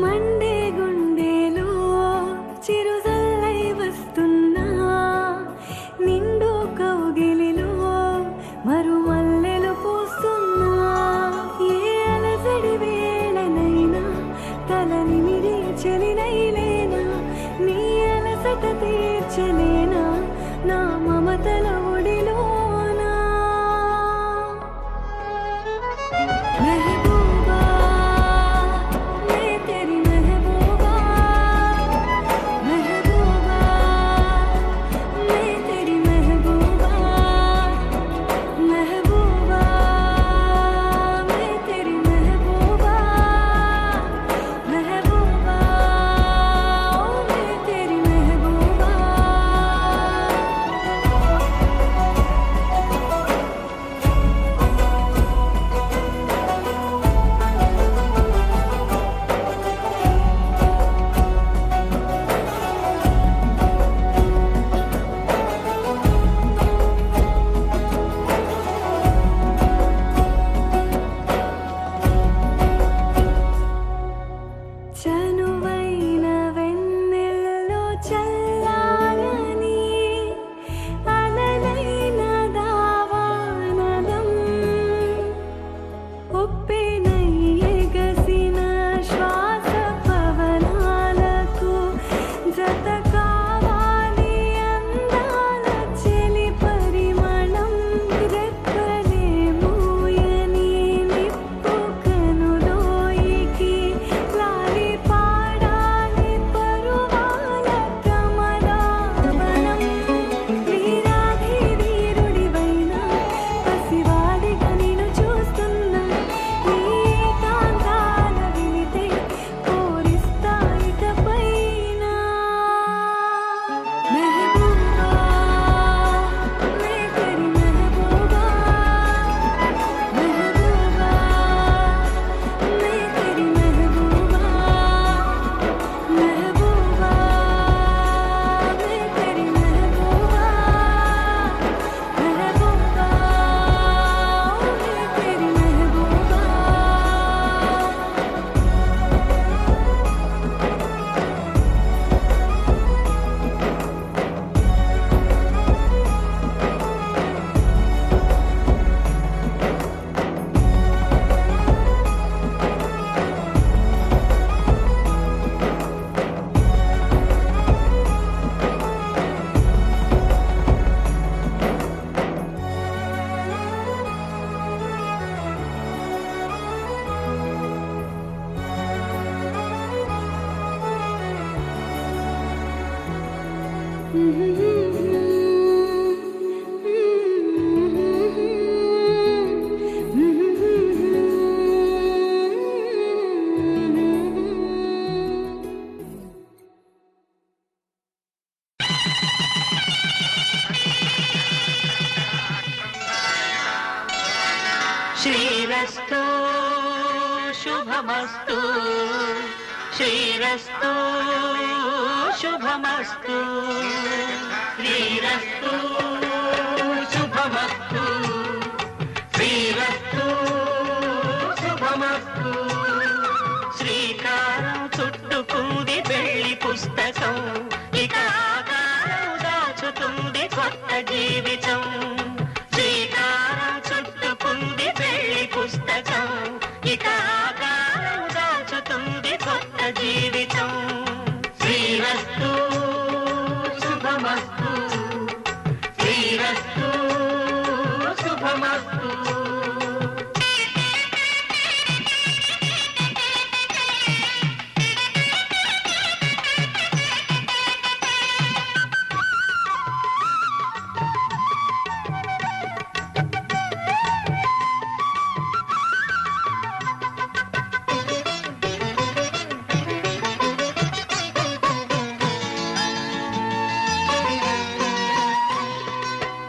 Monday గుండెలో చిరుజల్లై వస్తున్నా నిండు కౌగిలిలో మరుమల్లెలు పూస్తున్నా ఏ అలసడి వేళనైనా తలనిమిడి చెలినైలేనా నీ అలసట తీర్చలేనా నా మమతల ఒడిలోనా మెహబూబా మే తెరీ మెహబూబా మెహబూబా మే తెరీ మెహబూబా మెహబూబా మే తెరీ మెహబూబా మెహబూబా మే తెరీ మెహబూబా చనువైన వెన్నెల్లో చల్లాలని అలలైన దావానలం ఉప్పెనై ఎగసిన శ్వాస పవనాలకు జత కావాలి అందాల చెలి పరిమళం రెక్కలే మూయని నిప్పు కనులోయికి లాలి పాడాలి పరువాల కమలావనం వీరాధి వీరుడివైనా పసివాడిగా నిన్ను చూస్తున్నా నీ కాంతాల వినితే పూరిస్తా ఇకపైన మెహబూబా మే తెరీ మెహబూబా మెహబూబా మే తెరీ మెహబూబా మెహబూబా మే తెరీ మెహబూబా మెహబూబా మే తెరీ మెహబూబా శ్రీరస్తు శుభమస్తు శ్రీరస్తు శుభమస్తు శ్రీరస్తు శుభమస్తు శ్రీరస్తు శుభమస్తు శ్రీకారం చుట్టుకుంది పెళ్లి పుస్తకం ఇక ఆకారం దాచుతుంది కొత్త జీవితం శ్రీకారం చుట్టుకుంది పెళ్లి పుస్తకం ఇక ఆకారం దాచుతుంది కొత్త జీవితం శ్రీరస్తు శుభమస్తు శ్రీరస్తు శుభమస్తు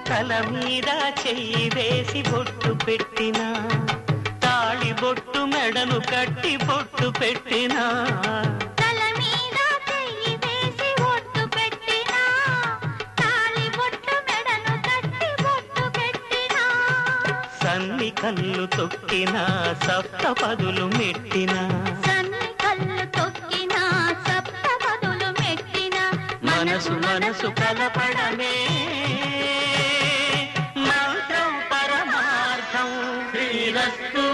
తల మీద చెయ్యి వేసి బొట్టు పెట్టినా తాళి బొట్టు మెడను కట్టి బొట్టు పెట్టినా తల మీద చెయ్యి వేసి బొట్టు పెట్టినా తాళి బొట్టు మెడను కట్టి బొట్టు పెట్టినా సన్ని కళ్ళు తొక్కినా సప్త పదులు మెట్టినా సన్ని కళ్ళు తొక్కి మనసు మనసు కలపడమే మంత్రం పరమార్థం. శ్రీరస్తు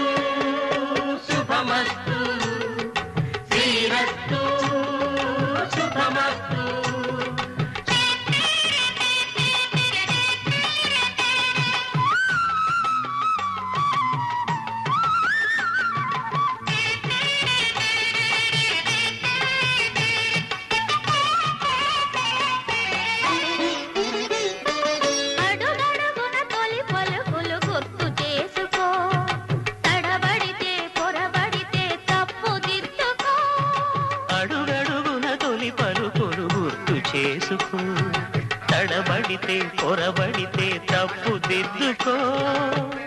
శుభమస్తు, శ్రీరస్తు శుభమస్తు. అడుగడుగున తొలి పలుకులు గుర్తు చేసుకో, తడబడితే పొరబడితే తప్పు దిద్దుకో. అడుగడుగున తొలి పలుకులు గుర్తు చేసుకో, తడబడితే పొరబడితే తప్పు దిద్దుకో.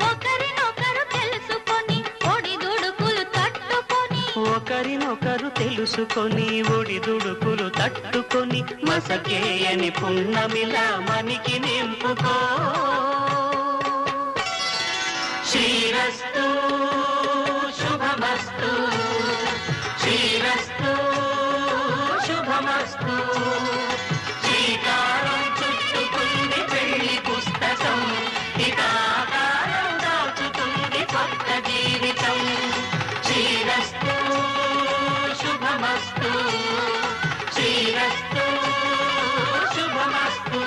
ఒకరినొకరు తెలుసుకొని ఒడిదుడుకులు తట్టుకొని, ఒకరినొకరు తెలుసుకొని ఒడిదుడుకులు తట్టుకొని మసకేయని పున్నమిలా మనికి నింపుకో. శ్రీరస్తు శుభమస్తు, శ్రీరస్తు శుభమస్తు. శ్రీకారం చుట్టుకుంది పెళ్లి పుస్తకం, ఇక ఆకారం దాచుతుంది కొత్త జీవితం. శ్రీరస్తు శుభమస్తు, శ్రీరస్తు శుభమస్తు.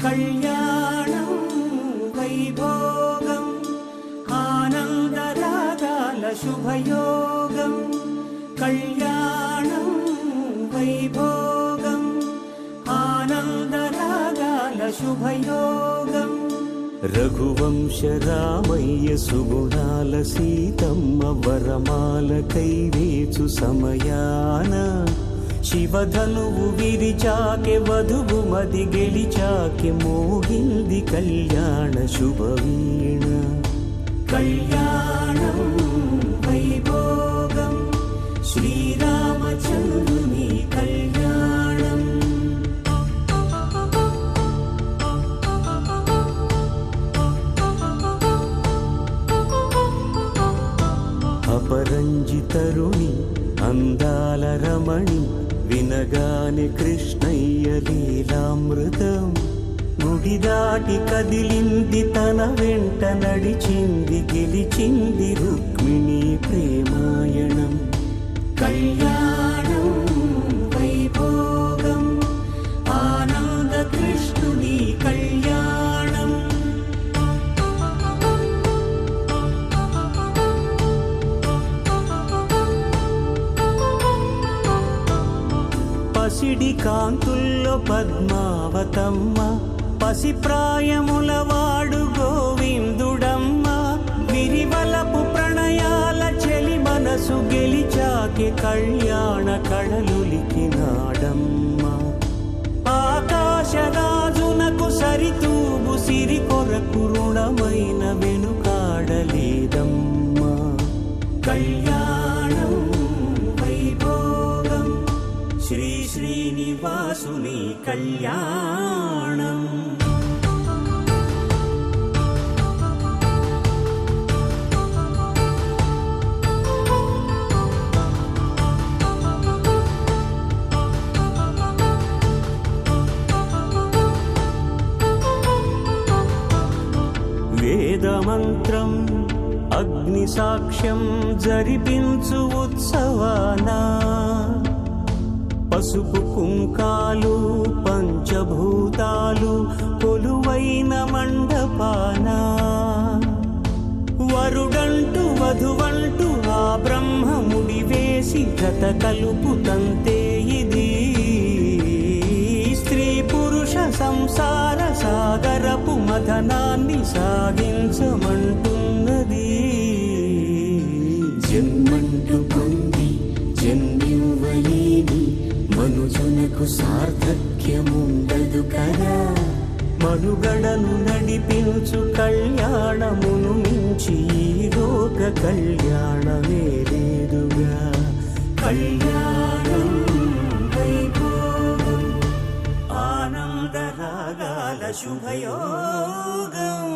కళ్యాణం వైభోగం ఆనందరాగాల శుభయోగం. కళ్యాణం వైభోగం ఆనందరాగాల శుభయోగం. రఘువంశ రామయ్య సుగుణాల సీతమ్మ వరమాల కైవేచు సమయాన శివధనువు విరిచాకె వధువు మది గెలిచాకె మోగింది కళ్యాణ శుభవీణ. కళ్యాణం వైభోగం శ్రీరామచంద్రుని కళ్యాణం. అపరంజి తరుణి అందాల రమణి వినగానే కృష్ణయ్య లీలామృతం. గుడి దాటి కదిలింది తన వెంట నడిచింది గెలిచింది రుక్మిణి ప్రేమాయణం. కళ్యాణం వైభోగం ఆనంద కృష్ణుని కళ్యాణం. పసిడి కాంతుల్లో పద్మావతమ్మ, పసిప్రాయముల వాడు గోవిందుడమ్మ. విరివలపు ప్రణయాల చెలి మనసు గెలిచాకె కళ్యాణ కళలులికినాడమ్మ. ఆకాశరాజునకు సరితూగు సిరి కొరకు రుణమైన వెనుకాడలేదమ్మ. కళ్యాణం వైభోగం శ్రీ శ్రీనివాసుని కళ్యాణం. వేదమంత్రం అగ్ని సాక్ష్యం జరిపించు ఉత్సవానా, పసుపు కుంకాలు పంచభూతాలు కొలువైన మండపాన. వరుడంటూ వధువంటూ ఆ బ్రహ్మముడి వేసి జత కలుపు తంతే ఇది. స్త్రీ పురుష సంసార సాగరపు మథనాన్ని సాగించమంటున్నది. జన్మంటూ పొంది జన్మివ్వలేని మనుజునకు సార్థక్యముండదు కదా. మనుగడను నడిపించు కళ్యాణమును మించి ఈ లోక కళ్యాణమే లేదుగా. కళ్యాణం శుభయోగం.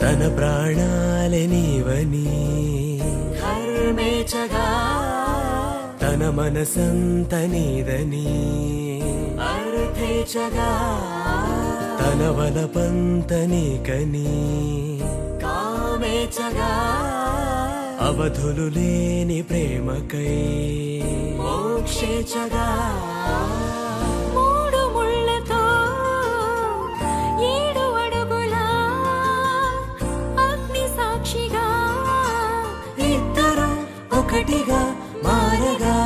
తన ప్రాణాలే నీవని హర్మేచగా, తన మనసంత నీదని అర్థేచగా, తన వలపంత నీకని కామేచగా, అవధులు లేని ప్రేమకై మోక్షేచగా. మూడు ముళ్ళతో 7 అడుగుల అగ్ని సాక్షిగా, ఇద్దరు ఒకటిగా మారగా,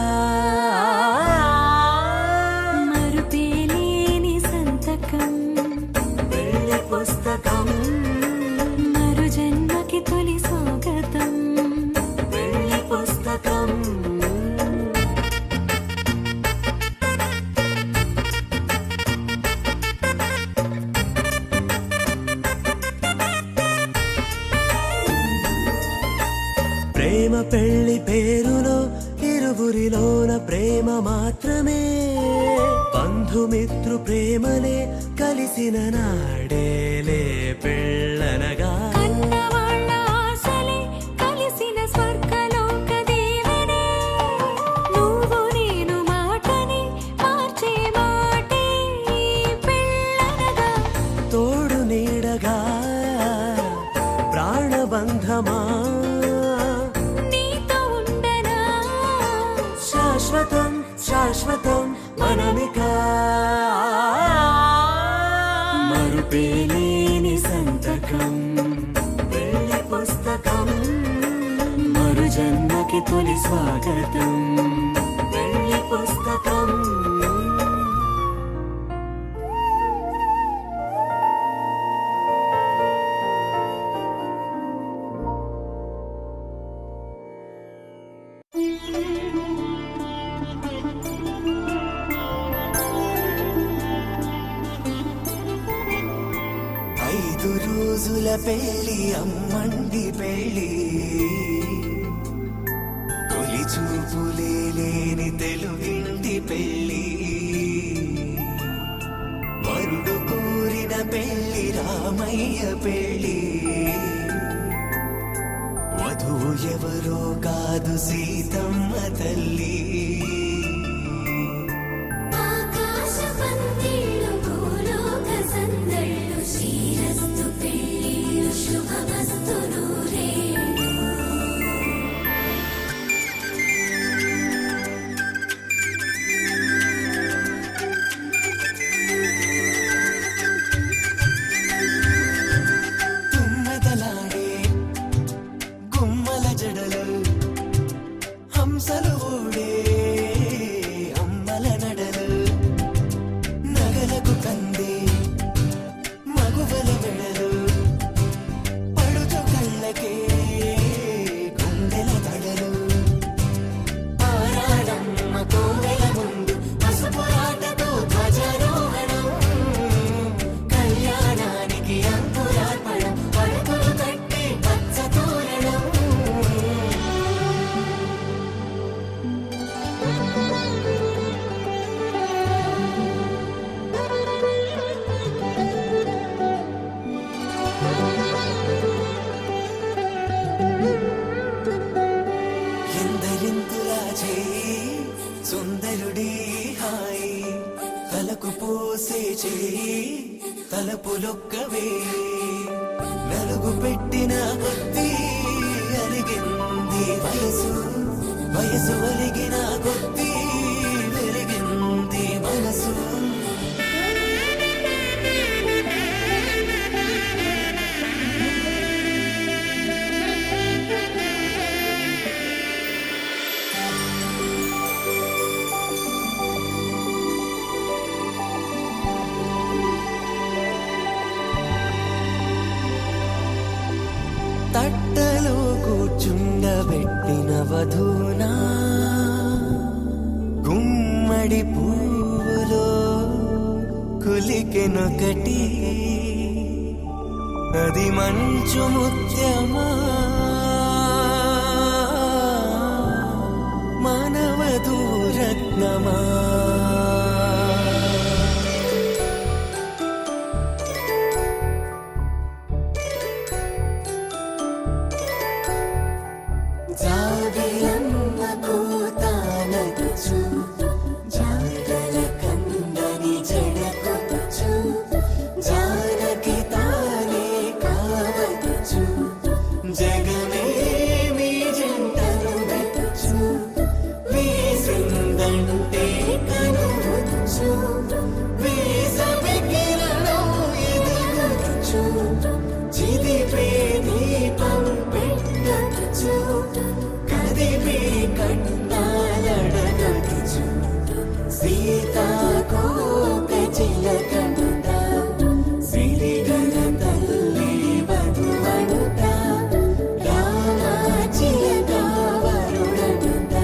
మరుపేలేని సంతకం వెళ్ళి పుస్తకం, మరు జన్మకి తొలి స్వాగతం. వెళ్ళి పుస్తకం. ప్రేమ పెళ్లి పేరులో ఇరువురిలోన ప్రేమ మాత్రమే, బంధుమిత్రు ప్రేమలే కలిసిన నాడేలే పెళ్ళనగా. కన్నవాళ్ళ ఆశలే కలిసిన స్వర్గలోక దీవెనే, నువ్వు నేను మాటని మార్చే మాటే పెళ్ళనగా. తోడు నీడగా ప్రాణబంధమా, నీతో ఉండనా శాశ్వతం శాశ్వతం మనమిక. మరుపేలేని సంతకం వెళ్ళి పుస్తకం, మరు జన్మకి తొలి స్వాగతం. వెళ్ళి పుస్తకం. ఐదు రోజుల పెళ్లి అమ్మండి పెళ్లి, తొలి చూపులే లేని తెలుగింటి పెళ్లి, వరుడు కోరిన పెళ్లి రామయ్య పెళ్లి, వధువు ఎవరో కాదు సీతమ్మ తల్లి. ఆకాశ పందిళ్ళు భూలోక సందళ్ళు, శ్రీరస్తు పెళ్ళిళ్ళు శుభమస్తు నూరేళ్ళు. తుమ్మెదలాడే గుమ్మల జడలు, హంసలు ఊడే అమ్మల నడలు, నగలకు కంది మగువల వెడలు, పడుచు కళ్ళకే గుండెల దడలు. ఆరాడమ్మ కోవెల ముందు పసుపు ఆటతో ధ్వజారోహణం, కళ్యాణానికి అంకురార్పణం, పడకలు కట్టి పచ్చ తోరణం. ఎందరింతులా చేయి సుందరుడి హాయి, తలకు పోసే చేయి తలపులొక్కవే, నలుగు పెట్టిన కొద్దీ అలిగింది వయసు, వయసు అలిగిన కొద్దీ వెలిగింది మనసు. వధూనా గుమ్మడి పూలో కులికెనొకటి అది మంచు ముత్యమా మానవధూరత్నమా జాబిలమ్మ కూతానదుచు జాడల కందని జడకొచ్చు జానకి తానే కావదుచు జగమే మీ జంటను వెతుచు వీసిందంటే కనువచ్చు వీసవి కిరణం ఎదుగుచు చిదిపే దీపం పెట్టచ్చు కదిపే కట్టాలడగచ్చు సీతాకోక చిలకనుట సిరిగల తల్లి వధువనుట రామాచిలక వరుడనుట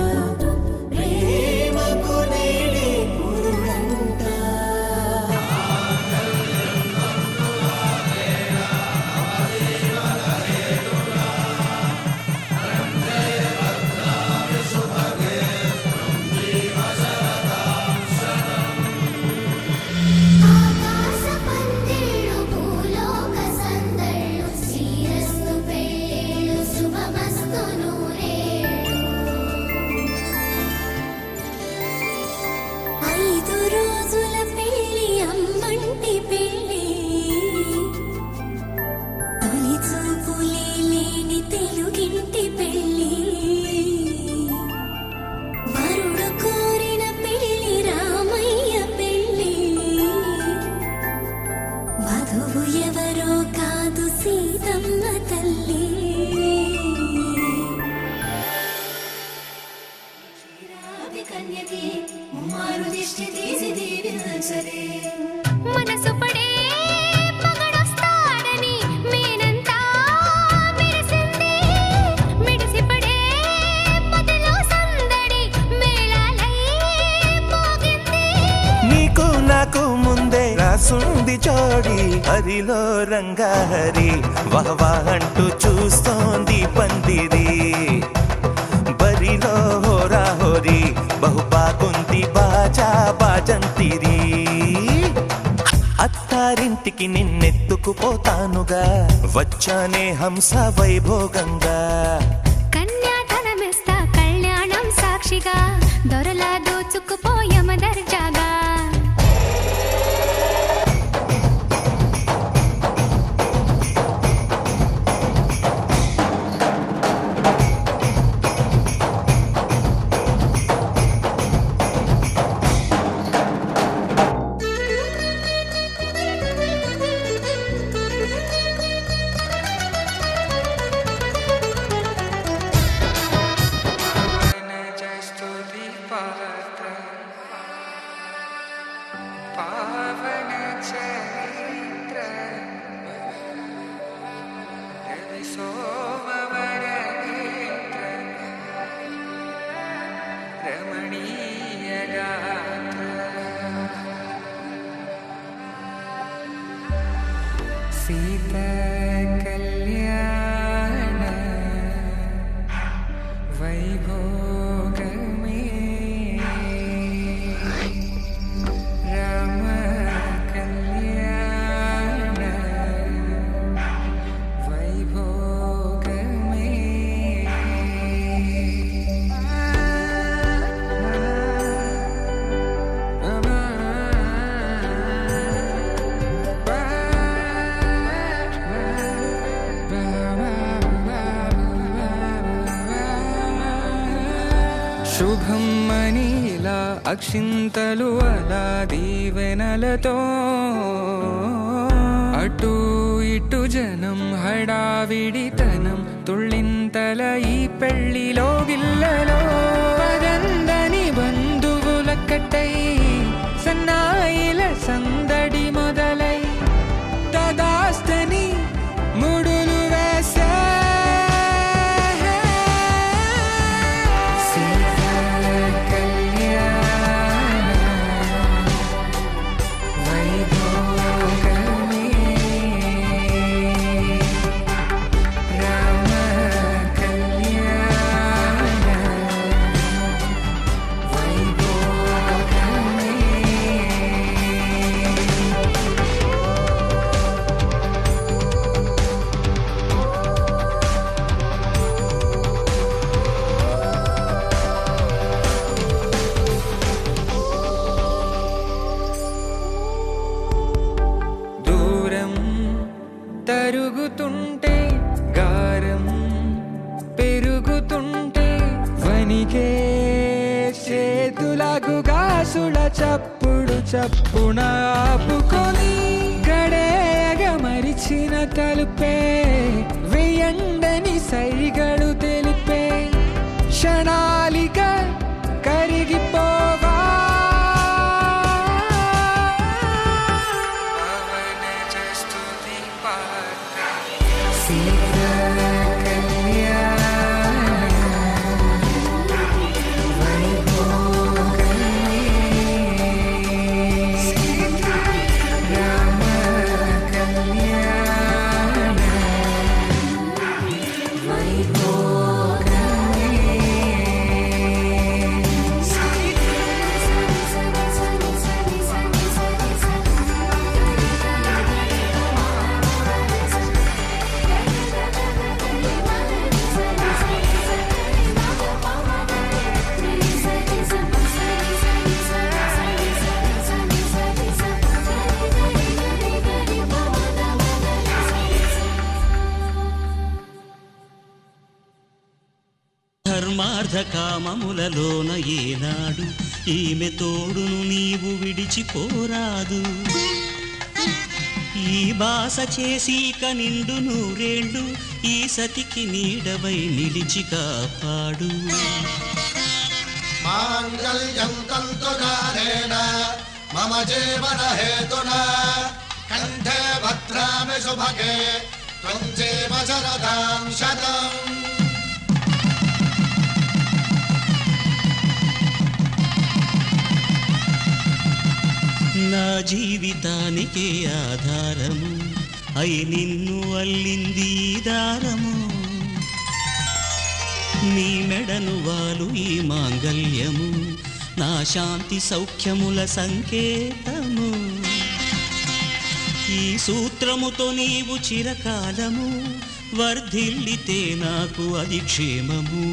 ప్రేమకు నేడే పురుడంట ఆకాశ పందిళ్ళు భూలోక సందళ్ళు శ్రీరస్తు పెళ్ళిళ్ళు శుభమస్తు నూరేళ్ళు 5 రోజుల పెళ్ళి అమ్మంటి పెళ్ళి తొలి చూపులే లేని తెలుగింటి పెళ్ళి వరుడు కోరిన పెళ్ళి రామయ్య పెళ్ళి వధువు ఎవరో కాదు సీతమ్మ తల్లి మనసు పడే మగడొస్తాడని మేనంతా మెరిసింది మిడిసిపడే మదిలో సందడి మేళాలై మోగింది నీకు నాకు ముందే రాసుంది జోడి హరిలో రంగాహరి వహవా అంటూ చూస్తోంది పందిరి బరిలో హోరా హోరి బహు బాగుంది బాజా బాజంతిరి అత్తారింటికి నిన్నెత్తుకుపోతానుగా వచ్చానే హంస వైభోగంగా కన్యాధనమిస్తా కళ్యాణం సాక్షిగా దొరలా దోచుకుపోయమ దర్జాగా పావన చరిత్ర రవి సోమవర నేత్ర రమణీయ గాత్ర సీత కళ్యాణ వైభోగమే రామ కళ్యాణ వైభోగమే శుభం మనీలా అక్షింతలు అలా దీవెనలతో అటు ఇటు జనం హడావిడితనం తుళ్ళింతల ఈ పెళ్లిలో గిల్లలో పదందని బంధువులక్కటై సన్నాయిల సందడి మొదలై తదాస్తని ముడులు వేసా దానికే చేతులకు గాసుల చప్పుడు చప్పున ఆపుకొని గడేయగ మరిచిన తలుపే వెయ్యండని సైగడు తెలిపే క్షణాలిక కరిగిపోవా ధర్మార్థ కామములలోన ఏనాడు ఈమె తోడును నీవు విడిచిపోరాదు ఈ బాస చేసి నిండు నూరేళ్ళు ఈ సతికి నీడవై నిలిచి కాపాడు మాంగళ్యం తంతునానేన మమ జీవన హేతునా కంఠే భద్రామి శుభగే త్వం జీవ శరదాం శతం. నా జీవితానికే ఆధారము అయి నిన్ను అల్లింది ఈ దారము నీ మెడను వాలు ఈ మాంగళ్యము నా శాంతి సౌఖ్యముల సంకేతము ఈ సూత్రముతో నీవు చిరకాలము వర్ధిల్లితే నాకు అది క్షేమము.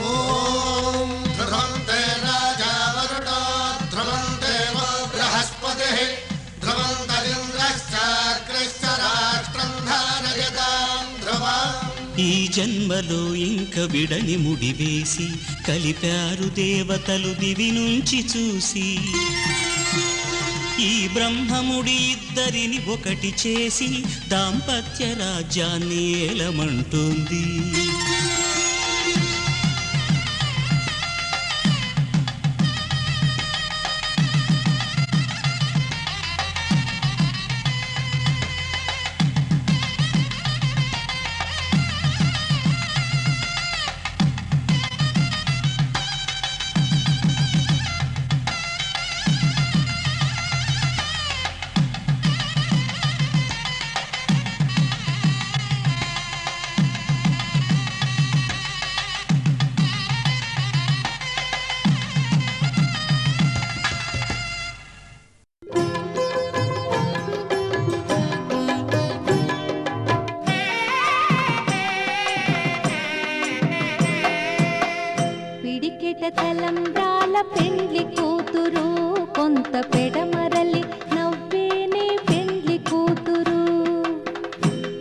ఓం ధ్రువంతే రాజా వరుణో ధ్రువంతే బృహస్పతి ధ్రువంతరింద్రశ్చాగ్రశ్చ రాష్ట్రం ధారయతాం ధ్రువం. ఈ జన్మలో ఇంక విడని ముడివేసి కలిపారు దేవతలు దివి నుంచి చూసి ఈ బ్రహ్మముడి ఇద్దరిని ఒకటి చేసి దాంపత్య రాజ్యాన్ని ఏలమంటుంది. తలంబ్రాల పెండ్లి కూతురు కొంత పెడమరలి నవ్వేనే పెండ్లి కూతురు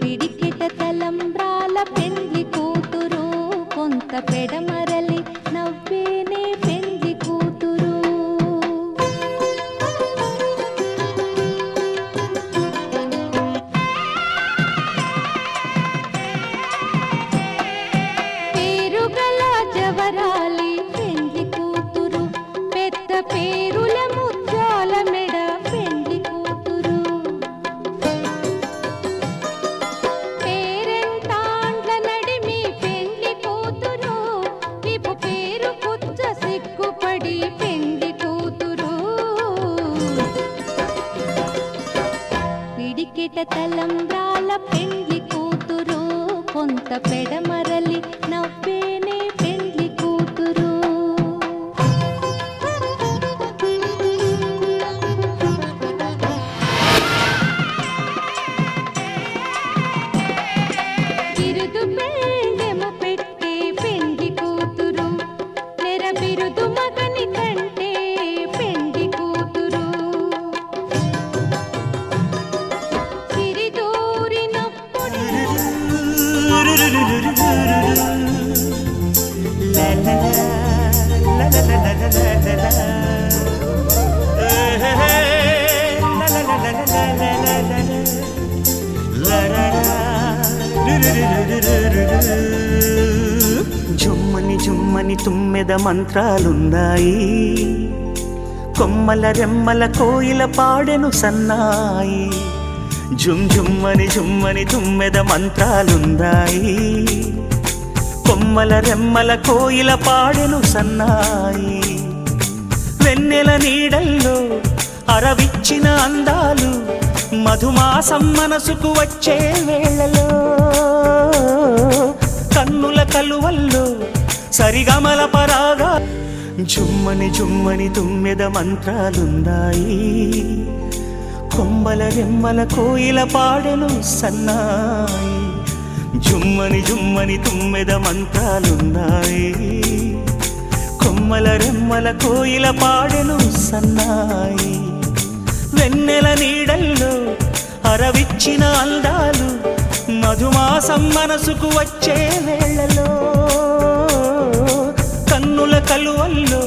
పిడికిట తలంబ్రాల పెండ్లి కూతురు కొంత పెడమరలి నవ్వేనే పెండ్లి కూతురు పేరుగల జవరాలి పేరుల ముత్యాల మెడ పెండ్లి కూతురు పేరెంటాండ్ల నడిమి పెండ్లి కూతురు విపు పేరు కుచ్చ సిగ్గుపడి పెండ్లి కూతురు పిడికిట తలంబ్రాల పెండ్లి కూతురు కొంత పెడమరలి నవ్వేనే పెండ్లి కూతురు రు జుమ్మని జుమ్మని తుమ్మెద మంత్రాలున్నాయి, కొమ్మల రెమ్మల కోయిల పాడెను సన్నాయి. జుమ్ జుమ్మని జుమ్మని తుమ్మెద మంత్రాలున్నాయి, కొమ్మల రెమ్మల కోయిల పాడెను సన్నాయి. వెన్నెల నీడల్లో అరవిచ్చిన అందాలు మధుమాసం మనసుకు వచ్చే వేళలో, కన్నుల కలువల్లో సరిగమల పరాగా. జుమ్మని జుమ్మని తుమ్మెద మంత్రాలున్నాయి, కొమ్మల రెమ్మల కోయిల పాడెను సన్నాయి. జుమ్మని జుమ్మని తుమ్మెద మంత్రాలున్నాయి, కొమ్మల రెమ్మల కోయిల పాడెను సన్నాయి. వెన్నెల నీడల్లో అరవిచ్చిన అందాలు మధుమాసం మనసుకు వచ్చే వేళలో, కన్నుల కలువల్లో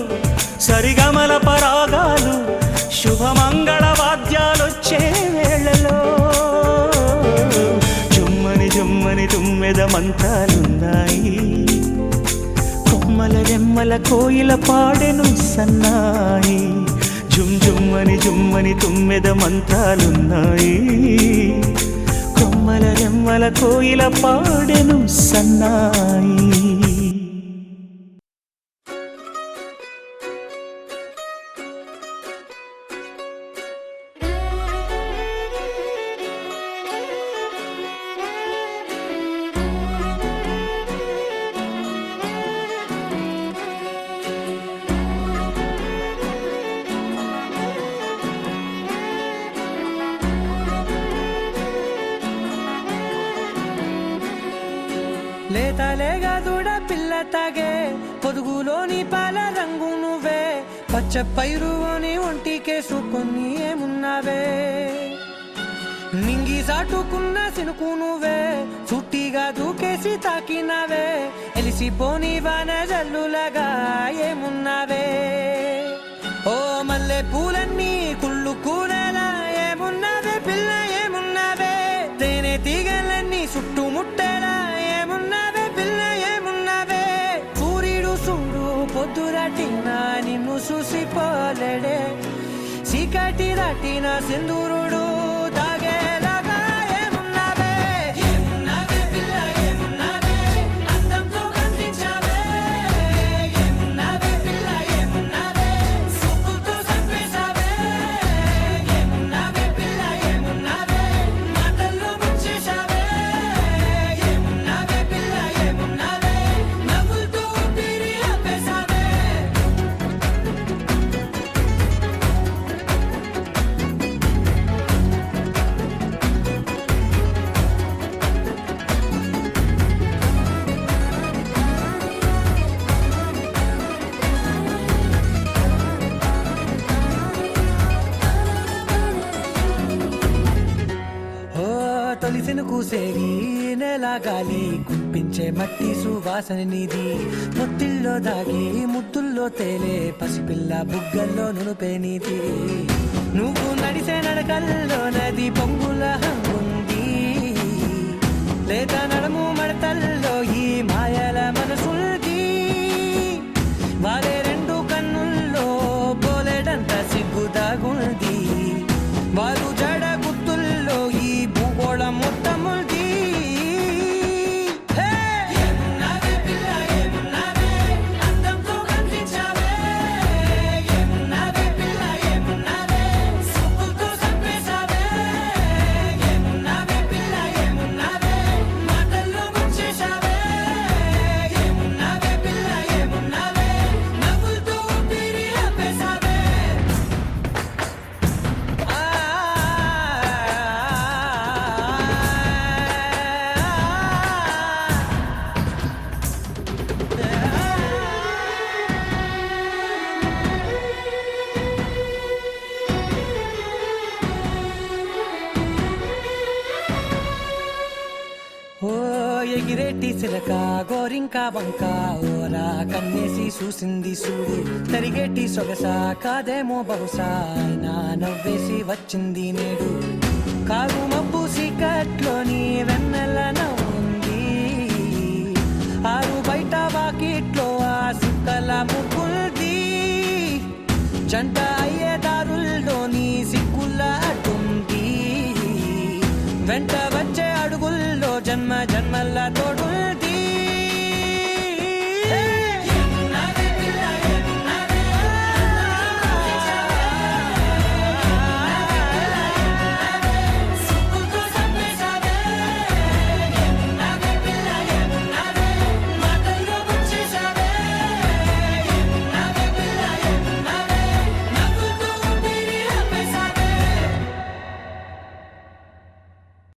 సరిగమల పరాగాలు శుభమంగళ వాద్యాలొచ్చే వేళలో. జుమ్మని జుమ్మని తుమ్మెద మంత్రాలున్నాయి, కొమ్మల రెమ్మల కోయిల పాడెను సన్నాయి. జుమ్ జుమ్మని జుమ్మని తుమ్మెద మంత్రాలున్నాయి, కొమ్మల రెమ్మల కోయిల పాడెను సన్నాయి. లేతలేగా దూడ పిల్ల తాగే పొదుగులోని పాల రంగు నువ్వే, పచ్చ పైరుని ఒంటికేసుకొని ఏమున్నావే. నింగి సాటుకున్న సినుకు నువ్వే, చుట్టిగా దూకేసి తాకినావే, ఎలిసిపోని వాన జల్లులగా ఏమున్నావే. ఓ మల్లె పూలన్నీ కుళ్ళు కూరలా ఏమున్నావే పిల్ల ఏమున్నావే. తేనె తీగలన్నీ చుట్టుముట్టేలా ఏమున్నావే పిల్ల ఏమున్నావే. సూర్యుడు చూడు పొద్దురాటినా నిన్ను చూసిపోలేడే, చీకటి దాటిన సింధూరుడు తాగేలాగా ఏమున్నావే. ఏమున్నావే పిల్ల ఏమున్నావే, అందంతో కనిపించావే. ఏమున్నావే పిల్ల ఏమున్నావే, సూపుతో చంపేశావే. ఏమున్నావే పిల్ల ఏమున్నావే, మాటల్లో ముంచేశావే. ఏమున్నావే పిల్ల ఏమున్నావే, నవ్వులతో ఊపిరి ఆపేశావే. తొలిసిన కూసేరి నెల గాలి గుప్పించే మట్టి సువాసన నీది. ముత్తిల్లో దాగి ముద్దుల్లో తేలే పసిపిల్ల బుగ్గల్లో నునుపే నీది. నువ్వు నడిసే నడకల్లో నది పొంగుల హంగుంది, లేత నడుము మడతల్లో ఈ మాయల మనసుల్ది. వారే రెండు కన్నుల్లో పోలేడంత సిగ్గు దాగుంది, వారు జడ గుత్తుల్లో ఈ భూగోళం మొత్తముల్ది. ఏమున్నావే పిల్ల ఏమున్నావే, అందంతో కనిపించావే. ఏమున్నావే పిల్ల ఏమున్నావే, సూపుతో చంపేశావే. ఏమున్నావే పిల్ల ఏమున్నావే, మాటల్లో ముంచేశావే. ఏమున్నావే పిల్ల ఏమున్నావే, నవ్వులతో ఊపిరి ఆపేశావే. ఓ ఎగిరేటి సిలక గోరింక వంక ఓరా కన్నేసి చూసింది చూడు. తరిగేటి సొగస కాదేమో బహుశా అయినా నవ్వేసి వచ్చింది నేడు. కారు మబ్బు సీకట్లోని వెన్నెల నవ్వుంది, జంట అయ్యే దారుల్లోని సిగ్గులాటుంది వెంట వచ్చే అడుగుల్లో జన్మ జన్మల్లా తోడు